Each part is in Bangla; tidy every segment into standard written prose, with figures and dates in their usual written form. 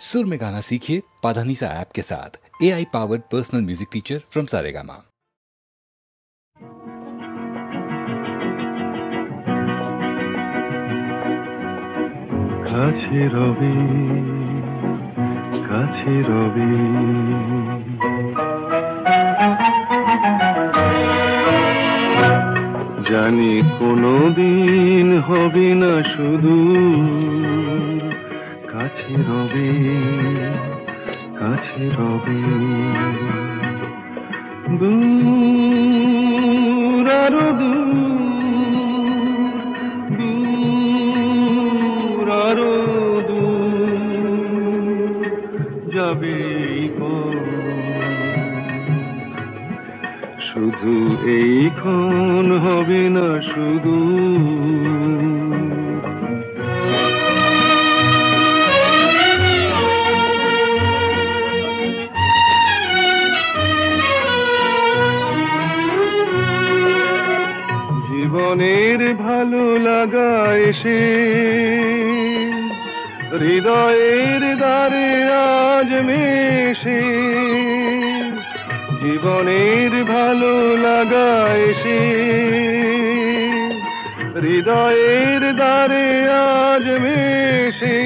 सुर में गाना सीखिए पाधानीसा ऐप के साथ। AI powered personal music teacher from Saregama. কাছে রবি কাছে রবি জানি কোনোদিন হবে না শুধু কাছে রবি কাছে রবি দূর আরো দূর আরো দূর যাবে শুধু এইক্ষণ হবে না শুধু জীবনের ভালো লাগা এসে হৃদয়ের দ্বারে আজ মেশে জীবনের ভালো লাগা এসে হৃদয়ের দ্বারে আজ মেশে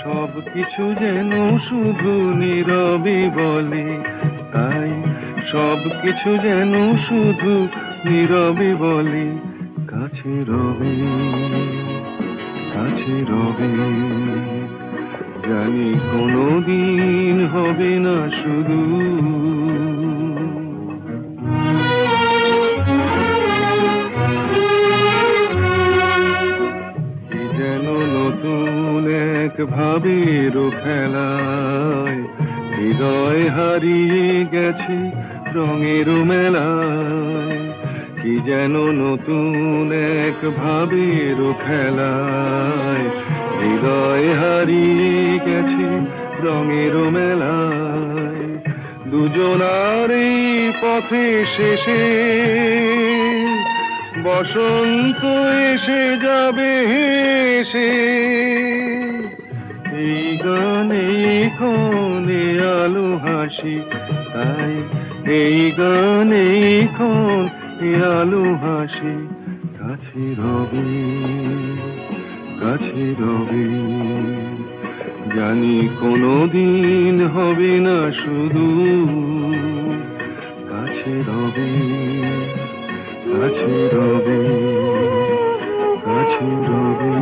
সব কিছু যেন শুধু নীরবে বলে তাই সব কিছু যেন শুধু নীরবে বলে কাছে রবে কাছে রবে জানি কোনোদিন হবে না শুধু কি যেন নতুন এক ভাবের খেলায় হৃদয় হারিয়ে গেছে রঙের মেলায় কি যেন নতুন এক ভাবের খেলায় হৃদয় হারিয়ে গেছে রঙের মেলায় দুজনার এই পথে শেষে বসন্ত এসে যাবে হেসে এই গানে ক্ষণে আলো হাসি তাই এই গানে ক্ষণে আলো হাসি কাছে রবি কাছে রবি জানি কোনোদিন হবে না শুধু কাছে রবি কাছে রবি কাছে রবি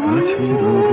কাছে রবি